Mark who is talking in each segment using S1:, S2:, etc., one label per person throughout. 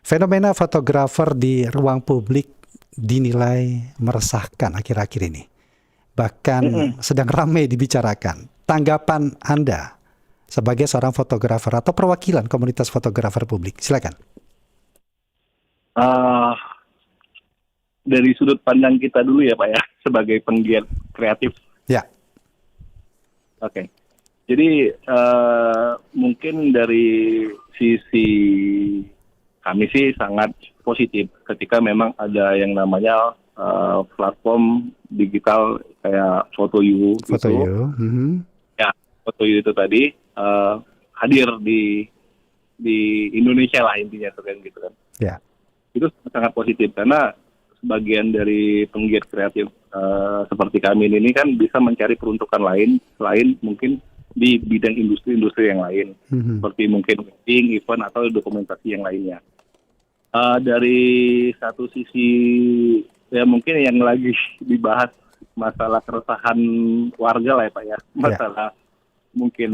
S1: Fenomena fotografer di ruang publik dinilai meresahkan akhir-akhir ini. Bahkan sedang ramai dibicarakan. Tanggapan Anda sebagai seorang fotografer atau perwakilan komunitas fotografer publik, silakan.
S2: Ah, dari sudut pandang kita dulu ya Pak ya, sebagai penggiat kreatif.
S1: Ya,
S2: Oke. Jadi mungkin dari sisi kami sih sangat positif ketika memang ada yang namanya platform digital kayak FotoYou
S1: foto
S2: gitu.
S1: you.
S2: Ya, FotoYou itu tadi hadir di Indonesia lah intinya tuh kan gitu kan.
S1: Ya,
S2: Itu sangat positif karena sebagian dari penggiat kreatif seperti kami ini kan bisa mencari peruntukan lain selain mungkin di bidang industri-industri yang lain, seperti mungkin wedding, event atau dokumentasi yang lainnya. Dari satu sisi ya mungkin yang lagi dibahas masalah keresahan warga lah ya Pak ya, masalah mungkin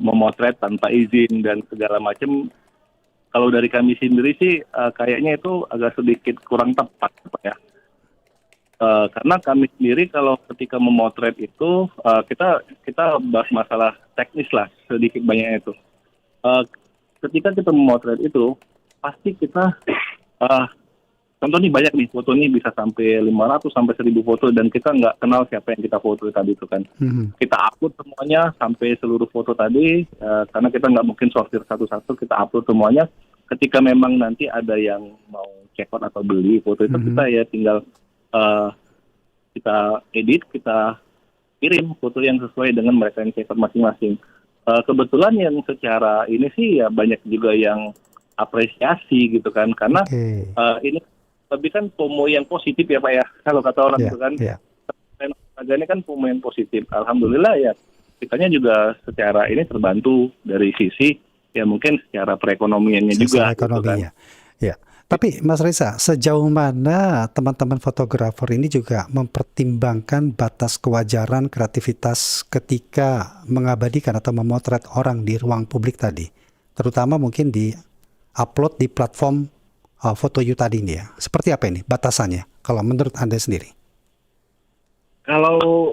S2: memotret tanpa izin dan segala macam. Kalau dari kami sendiri sih kayaknya itu agak sedikit kurang tepat Pak ya. Karena kami sendiri kalau ketika memotret itu kita bahas masalah teknis lah sedikit banyaknya itu. Ketika kita memotret itu pasti kita contoh nih banyak nih foto nih bisa sampai 500 sampai 1000 foto dan kita nggak kenal siapa yang kita foto tadi itu kan. Kita upload semuanya sampai seluruh foto tadi karena kita nggak mungkin sortir satu-satu, kita upload semuanya. Ketika memang nanti ada yang mau check out atau beli foto itu kita ya tinggal kita edit, kita kirim foto yang sesuai dengan mereka yang check out masing-masing. Kebetulan yang secara ini sih ya banyak juga yang apresiasi gitu kan karena ini lebih kan FOMO yang positif ya Pak ya kalau kata orang itu kan ini kan FOMO yang positif. Alhamdulillah ya kitanya juga secara ini terbantu dari sisi ya mungkin secara perekonomiannya juga
S1: ekonominya. Gitu kan. Ya. Tapi Mas Reza, sejauh mana teman-teman fotografer ini juga mempertimbangkan batas kewajaran kreativitas ketika mengabadikan atau memotret orang di ruang publik tadi, terutama mungkin di upload di platform FotoYou tadi ini ya. Seperti apa ini batasannya kalau menurut Anda sendiri?
S2: Kalau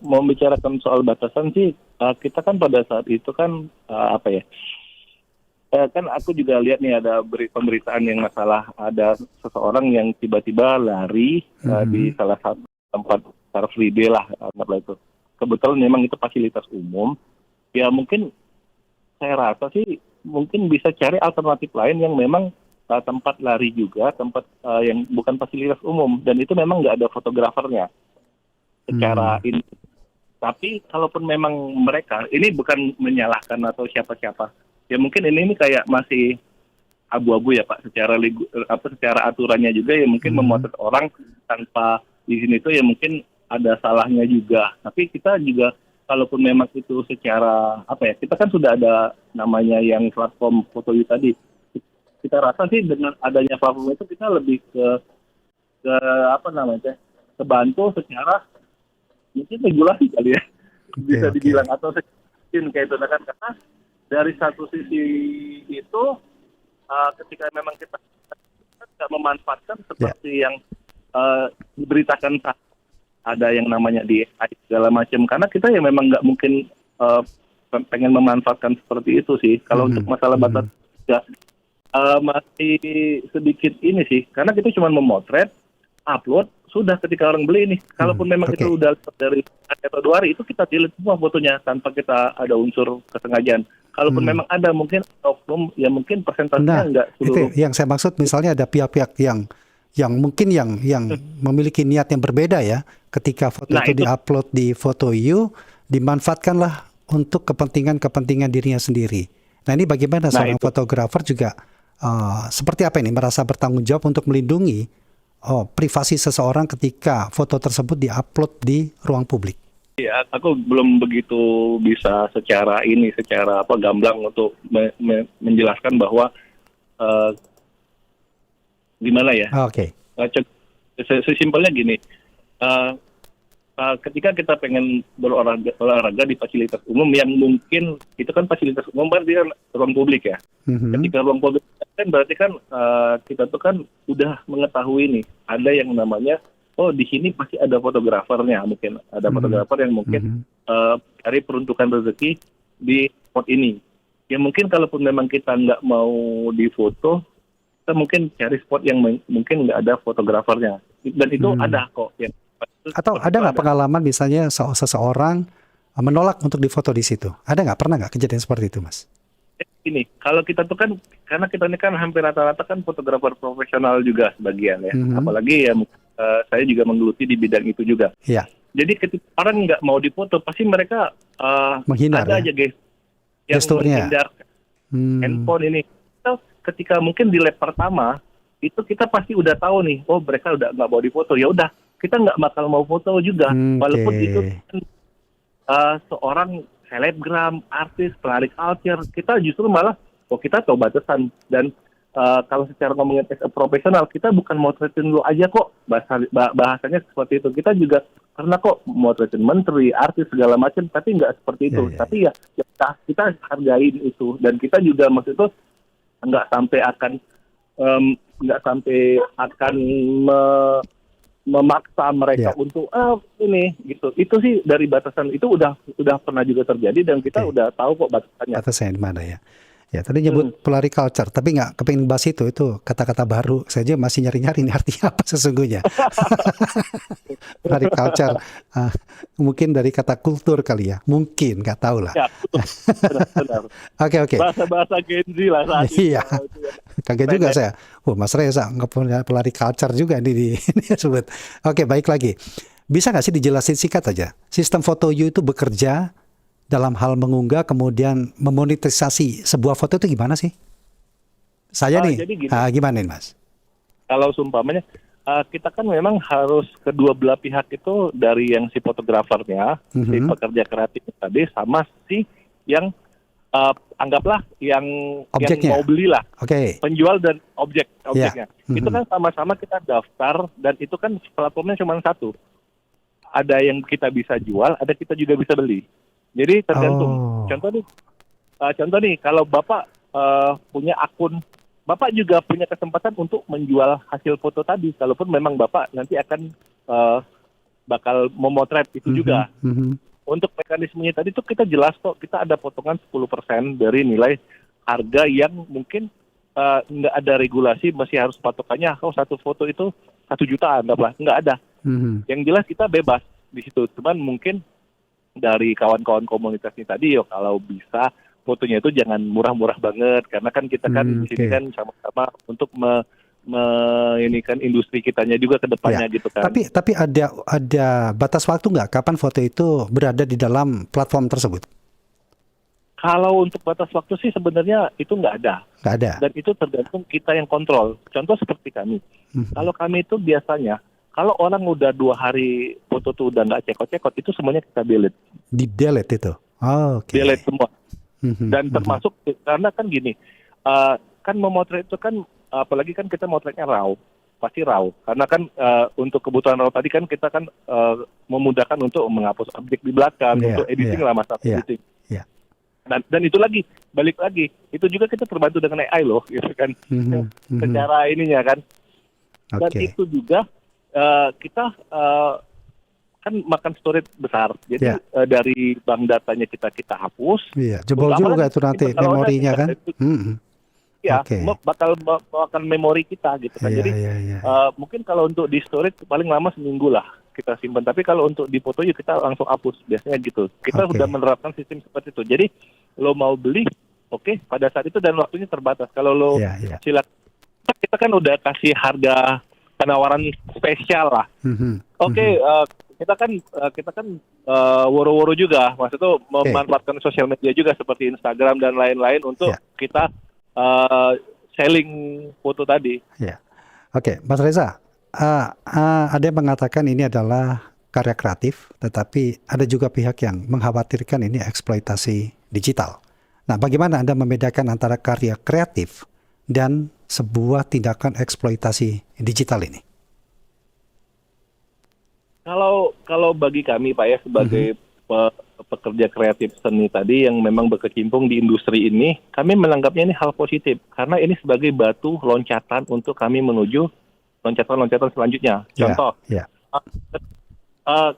S2: membicarakan soal batasan sih kita kan pada saat itu kan apa ya? Kan aku juga lihat nih ada pemberitaan yang masalah ada seseorang yang tiba-tiba lari di salah satu tempat Car Free Day lah itu. Kebetulan memang itu fasilitas umum. Ya mungkin saya rasa sih mungkin bisa cari alternatif lain yang memang tempat lari juga, tempat yang bukan fasilitas umum dan itu memang nggak ada fotografernya secara ini. Tapi kalaupun memang mereka ini bukan menyalahkan atau siapa-siapa. Ya mungkin ini kayak masih abu-abu ya Pak secara aturannya juga ya mungkin memotret orang tanpa izin itu ya mungkin ada salahnya juga. Tapi kita juga kalaupun memang itu secara apa ya kita kan sudah ada namanya yang platform FotoYou tadi. Kita rasa sih dengan adanya platform itu kita lebih ke apa namanya kebantu secara mungkin regulasi kali ya bisa dibilang atau mungkin kayak itu kan karena dari satu sisi itu ketika memang kita tidak memanfaatkan seperti yang diberitakan ada yang namanya di AI segala macam karena kita ya memang nggak mungkin pengen memanfaatkan seperti itu sih kalau untuk masalah batas ya masih sedikit ini sih karena kita cuma memotret upload sudah ketika orang beli ini kalaupun memang itu udah dari atau 2 hari itu kita delete semua fotonya tanpa kita ada unsur kesengajaan. Kalaupun memang ada mungkin oknum ya mungkin persentasenya enggak seluruh.
S1: Itu yang saya maksud misalnya ada pihak-pihak yang mungkin yang memiliki niat yang berbeda ya ketika foto itu diupload di FotoYou dimanfaatkanlah untuk kepentingan dirinya sendiri. Nah ini bagaimana seorang fotografer juga seperti apa ini merasa bertanggung jawab untuk melindungi privasi seseorang ketika foto tersebut diupload di ruang publik?
S2: Ya, aku belum begitu bisa secara gamblang untuk menjelaskan bahwa gimana ya?
S1: Oke.
S2: Sesimpelnya gini, ketika kita pengen olahraga di fasilitas umum yang mungkin itu kan fasilitas umum berarti kan ruang publik ya. Ketika ruang publik kan berarti kan kita tuh kan udah mengetahui nih ada yang namanya di sini pasti ada fotografernya, mungkin ada fotografer yang mungkin cari peruntukan rezeki di spot ini. Ya mungkin kalaupun memang kita nggak mau difoto, kita mungkin cari spot yang mungkin nggak ada fotografernya. Dan itu ada kok.
S1: Atau ada nggak pengalaman misalnya seseorang menolak untuk difoto di situ? Ada nggak? Pernah nggak kejadian seperti itu, Mas?
S2: Ini, kalau kita tuh kan, karena kita ini kan hampir rata-rata kan fotografer profesional juga sebagian ya. Apalagi ya saya juga menggeluti di bidang itu juga.
S1: Iya.
S2: Jadi ketika orang nggak mau difoto, pasti mereka
S1: menghindar,
S2: ada aja guys yang
S1: gesturnya.
S2: menghindar handphone ini. Ketika mungkin di lab pertama itu kita pasti udah tahu nih, mereka udah nggak mau difoto, ya udah kita nggak bakal mau foto juga, walaupun itu seorang selebgram, artis, pelari culture, kita justru malah kita tahu batasan. Dan kalau secara ngomongin as a profesional, kita bukan motretin lu aja kok, bahasanya seperti itu. Kita juga karena kok motretin menteri, artis segala macam, tapi nggak seperti itu. Tapi ya kita hargain itu, dan kita juga maksud itu nggak sampai akan memaksa mereka untuk ini gitu. Itu sih dari batasan itu udah pernah juga terjadi, dan kita udah tahu kok batasannya.
S1: Batasannya di mana ya? Ya tadi nyebut pelari culture, tapi nggak kepengin bahas itu kata-kata baru. Saya aja masih nyari-nyari ini artinya apa sesungguhnya. Pelari culture, mungkin dari kata kultur kali ya, mungkin nggak tahu lah.
S2: Ya, benar.
S1: Oke.
S2: Bahasa Gen Z lah saat itu.
S1: Iya, kaget juga saya. Mas Reza nggak punya pelari culture juga ini sebut. Oke, baik lagi. Bisa nggak sih dijelasin singkat aja? Sistem foto you itu bekerja dalam hal mengunggah kemudian memonetisasi sebuah foto itu gimana sih? Saya nih, gimana nih Mas?
S2: Kalau seumpamanya kita kan memang harus kedua belah pihak itu, dari yang si fotografernya, si pekerja kreatif tadi, sama si yang anggaplah yang mau beli lah, penjual dan objeknya. Itu kan sama-sama kita daftar, dan itu kan platformnya cuma satu. Ada yang kita bisa jual, ada kita juga bisa beli. Jadi tergantung. Contoh nih, kalau Bapak punya akun, Bapak juga punya kesempatan untuk menjual hasil foto tadi, kalaupun memang Bapak nanti akan bakal memotret itu juga. Untuk mekanismenya tadi tuh kita jelas kok, kita ada potongan 10% dari nilai harga yang mungkin nggak ada regulasi, masih harus patokannya, satu foto itu 1 juta, nggak ada. Yang jelas kita bebas di situ. Cuman mungkin dari kawan-kawan komunitas ini tadi, kalau bisa fotonya itu jangan murah-murah banget, karena kan kita kan di sini kan sama-sama untuk ini kan industri kitanya juga ke depannya gitu kan.
S1: Tapi ada batas waktu nggak kapan foto itu berada di dalam platform tersebut?
S2: Kalau untuk batas waktu sih sebenarnya itu nggak ada. Dan itu tergantung kita yang kontrol. Contoh seperti kami. Kalau kami itu biasanya, kalau orang udah 2 hari foto tuh udah nggak cekot-cekot, itu semuanya kita delete.
S1: Di-delete itu?
S2: Delete semua. Dan termasuk, karena kan gini, kan memotret itu kan, apalagi kan kita motretnya raw, pasti raw. Karena kan untuk kebutuhan raw tadi kan kita kan memudahkan untuk menghapus objek di belakang, untuk editing lah, masalah editing. Dan itu lagi, balik lagi, itu juga kita terbantu dengan AI loh, gitu kan. Secara ininya kan. Dan itu juga kita kan makan storage besar, jadi dari bank datanya kita hapus.
S1: Jebol juga itu nanti memorinya kan.
S2: Bakal makan memori kita gitu kan. Jadi mungkin kalau untuk di storage paling lama seminggu lah kita simpan. Tapi kalau untuk di foto kita langsung hapus biasanya gitu. Kita sudah menerapkan sistem seperti itu. Jadi lo mau beli, pada saat itu dan waktunya terbatas. Kalau lo silakan, kita kan udah kasih harga penawaran spesial lah. Kita kan woro-woro juga, maksudnya memanfaatkan sosial media juga seperti Instagram dan lain-lain untuk kita selling foto tadi.
S1: Mas Reza, ada yang mengatakan ini adalah karya kreatif, tetapi ada juga pihak yang mengkhawatirkan ini eksploitasi digital. Nah, bagaimana Anda membedakan antara karya kreatif dan sebuah tindakan eksploitasi digital ini?
S2: kalau bagi kami Pak ya sebagai pekerja kreatif seni tadi yang memang berkecimpung di industri ini, kami menganggapnya ini hal positif karena ini sebagai batu loncatan untuk kami menuju loncatan-loncatan selanjutnya.
S1: Ya,
S2: Contoh,
S1: ya.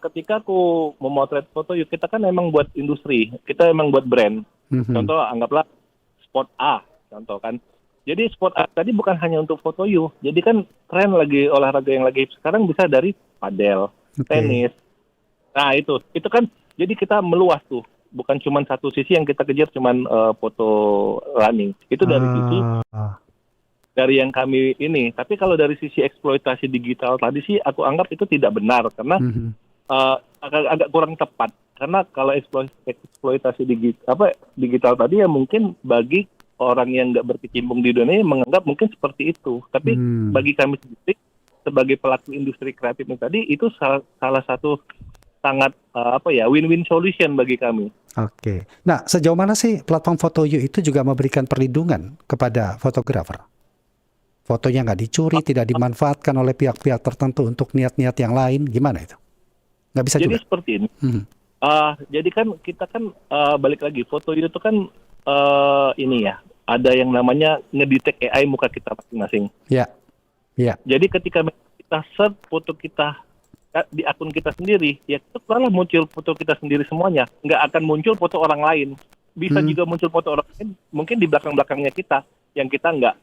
S2: ketika aku memotret foto, yuk kita kan emang buat industri, kita emang buat brand.
S1: Mhm.
S2: Contoh, anggaplah spot A, contoh kan. Jadi spot A tadi bukan hanya untuk foto you, jadi kan tren lagi olahraga yang lagi sekarang bisa dari padel,
S1: Oke.
S2: tenis. Nah itu kan jadi kita meluas tuh, bukan cuma satu sisi yang kita kejar cuman foto running. Itu dari sisi
S1: Ah,
S2: dari yang kami ini. Tapi kalau dari sisi eksploitasi digital tadi sih aku anggap itu tidak benar karena
S1: mhm.
S2: agak kurang tepat. Karena kalau eksploitasi digital tadi ya mungkin bagi orang yang nggak berkecimpung di dunia menganggap mungkin seperti itu. Tapi bagi kami sendiri sebagai pelaku industri kreatif ini tadi itu salah satu sangat win-win solution bagi kami.
S1: Oke. Nah, sejauh mana sih platform Foto You itu juga memberikan perlindungan kepada fotografer? Fotonya nggak dicuri, tidak dimanfaatkan oleh pihak-pihak tertentu untuk niat-niat yang lain, gimana itu? Nggak bisa
S2: Jadi
S1: juga?
S2: seperti ini.
S1: Mhm.
S2: Jadi kan kita kan balik lagi foto itu kan ini ya ada yang namanya ngedetect AI muka kita masing-masing.
S1: Ya, ya.
S2: Jadi ketika kita search foto kita di akun kita sendiri, ya itu malah muncul foto kita sendiri semuanya. Nggak akan muncul foto orang lain. Bisa juga muncul foto orang lain, mungkin di belakang-belakangnya kita, yang kita nggak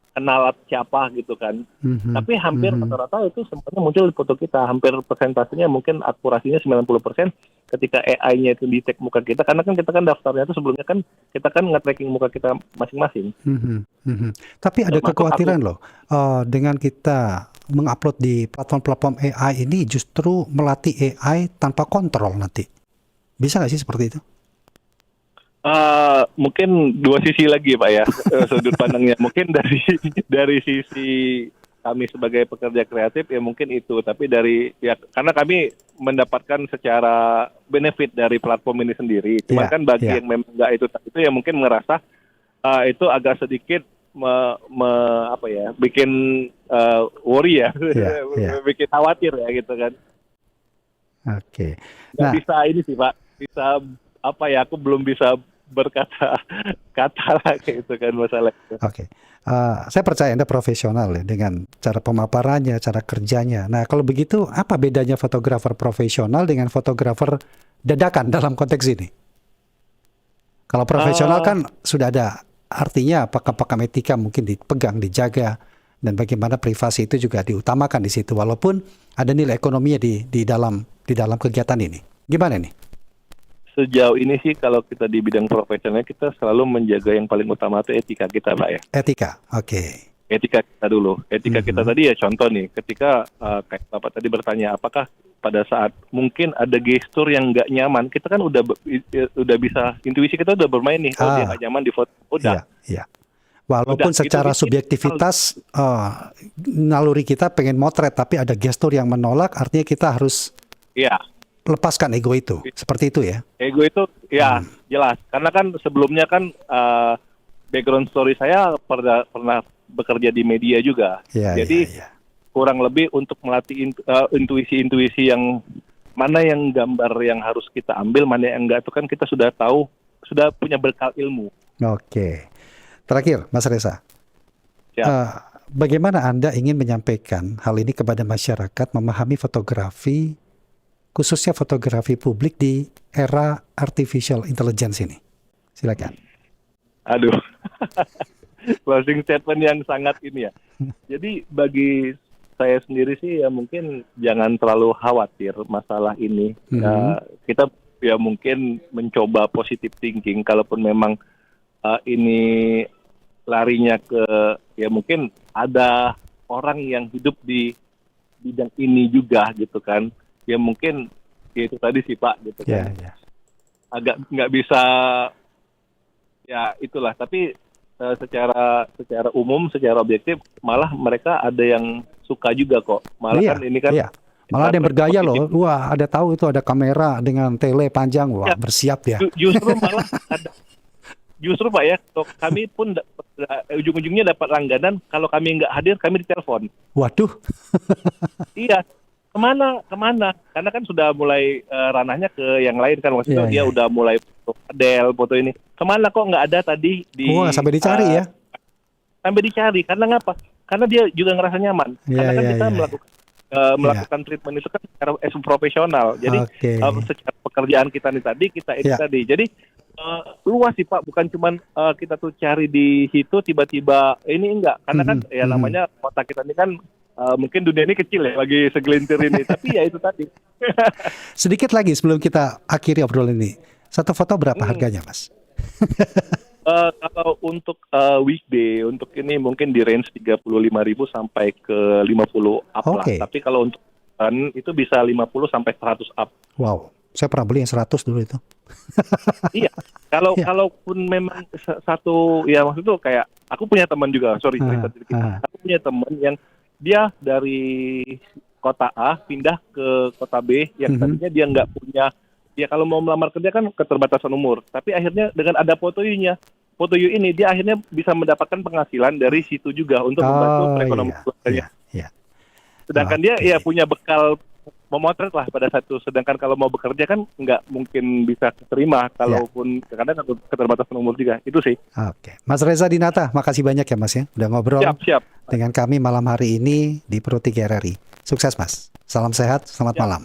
S2: kenal siapa gitu kan.
S1: Mhm.
S2: Tapi hampir rata-rata itu semuanya muncul di foto kita. Hampir persentasenya mungkin akurasinya 90% ketika AI-nya itu detect muka kita. Karena kan kita kan daftarnya itu sebelumnya kan kita kan nge-tracking muka kita masing-masing.
S1: Mhm, mhm. Tapi ada
S2: Termasuk
S1: kekhawatiran loh, dengan kita mengupload di platform-platform AI ini justru melatih AI tanpa kontrol nanti. Bisa nggak sih seperti itu?
S2: Mungkin dua sisi lagi Pak ya sudut pandangnya. Mungkin dari sisi kami sebagai pekerja kreatif ya mungkin itu. Tapi karena kami mendapatkan secara benefit dari platform ini sendiri. Cuman
S1: Iya,
S2: kan bagi
S1: iya.
S2: yang memang nggak itu ya mungkin ngerasa itu agak sedikit bikin worry ya,
S1: Iya, iya.
S2: bikin khawatir ya gitu kan.
S1: Oke.
S2: Nggak
S1: Nah,
S2: bisa ini sih Pak, bisa aku belum bisa berkata kata lah kayak itu kan masalah itu.
S1: oke. Saya percaya Anda profesional ya dengan cara pemaparannya, cara kerjanya. Nah, kalau begitu apa bedanya fotografer profesional dengan fotografer dadakan dalam konteks ini? Kalau profesional kan sudah ada artinya pakam-pakam etika mungkin dipegang, dijaga, dan bagaimana privasi itu juga diutamakan di situ walaupun ada nilai ekonominya di dalam kegiatan ini. Gimana nih?
S2: Sejauh ini sih kalau kita di bidang profesional kita selalu menjaga yang paling utama itu etika kita Pak ya.
S1: Etika. Oke.
S2: Etika kita dulu. Etika kita tadi ya contoh nih ketika kayak Bapak tadi bertanya apakah pada saat mungkin ada gestur yang nggak nyaman, kita kan udah bisa intuisi kita udah bermain nih. Oh dia nggak nyaman di foto. Udah.
S1: Iya, iya. Walaupun
S2: Udah,
S1: secara
S2: itu
S1: subjektivitas naluri kita pengen motret tapi ada gestur yang menolak, artinya kita harus
S2: Iya.
S1: lepaskan ego itu. Seperti itu ya.
S2: Ego itu ya jelas. Karena kan sebelumnya kan background story saya pernah bekerja di media juga.
S1: Iya,
S2: Jadi
S1: iya, iya.
S2: kurang lebih untuk melatih intuisi-intuisi yang mana yang gambar yang harus kita ambil, mana yang enggak itu kan kita sudah tahu, sudah punya bekal ilmu.
S1: Oke. Terakhir, Mas Reza.
S2: Ya.
S1: Bagaimana Anda ingin menyampaikan hal ini kepada masyarakat memahami fotografi, khususnya fotografi publik di era artificial intelligence ini? Silakan.
S2: Aduh, closing statement yang sangat ini ya. Jadi bagi saya sendiri sih ya mungkin jangan terlalu khawatir masalah ini. Kita ya mungkin mencoba positive thinking. Kalaupun memang ini larinya ke ya mungkin ada orang yang hidup di bidang ini juga gitu kan. Ya mungkin ya itu tadi sih Pak gitu kan.
S1: Ya.
S2: Agak nggak bisa ya itulah. Tapi secara umum, secara objektif, malah mereka ada yang suka juga kok. Malah kan ini kan,
S1: malah ada yang bergaya loh. Wah, ada tahu itu ada kamera dengan tele panjang. Wah, bersiap ya.
S2: Justru malah ada. Justru Pak ya, kami pun ujung-ujungnya dapat langganan. Kalau kami nggak hadir, kami ditelepon.
S1: Waduh.
S2: Iya, kemana? Karena kan sudah mulai ranahnya ke yang lain kan, maksudnya
S1: Iya,
S2: dia
S1: iya.
S2: udah mulai foto model, foto ini. Kemana kok nggak ada tadi di
S1: Wah, sampai dicari ya.
S2: sampai dicari. Karena ngapa? Karena dia juga ngerasa nyaman.
S1: Iya,
S2: Karena kan
S1: iya,
S2: kita
S1: iya.
S2: melakukan treatment itu kan secara profesional. Jadi
S1: Oke.
S2: secara pekerjaan kita nih tadi, kita ini
S1: Ya.
S2: tadi. Jadi luas sih Pak, bukan cuman kita tuh cari di situ tiba-tiba ini enggak. Karena kan ya namanya kota kita ini kan mungkin dunia ini kecil ya bagi segelintir ini. Tapi ya itu tadi.
S1: Sedikit lagi sebelum kita akhiri obrolan ini. Satu foto berapa harganya, Mas?
S2: Kalau untuk weekday, untuk ini mungkin di range 35.000 sampai ke 50 up lah.
S1: Oke.
S2: Tapi kalau untuk itu bisa 50 sampai 100 up.
S1: Wow, saya pernah beli yang 100 dulu itu.
S2: Iya, kalau
S1: Ya.
S2: kalaupun memang satu, ya maksud itu kayak aku punya teman juga, sorry cerita sedikit. Aku punya teman yang dia dari kota A pindah ke kota B, yang tadinya dia nggak punya, dia kalau mau melamar kerja kan keterbatasan umur, tapi akhirnya dengan ada Foto You ini dia akhirnya bisa mendapatkan penghasilan dari situ juga untuk membantu perekonomian keluarganya.
S1: Iya.
S2: Sedangkan dia ya punya bekal memotret lah pada saat itu. Sedangkan kalau mau bekerja kan nggak mungkin bisa terima, kalaupun kadang keterbatasan umur juga. Itu sih.
S1: Oke. Mas Reza Dinata, makasih banyak ya Mas ya. Udah ngobrol
S2: Siap.
S1: dengan kami malam hari ini di Pro 3 RRI. Sukses Mas. Salam sehat, selamat malam.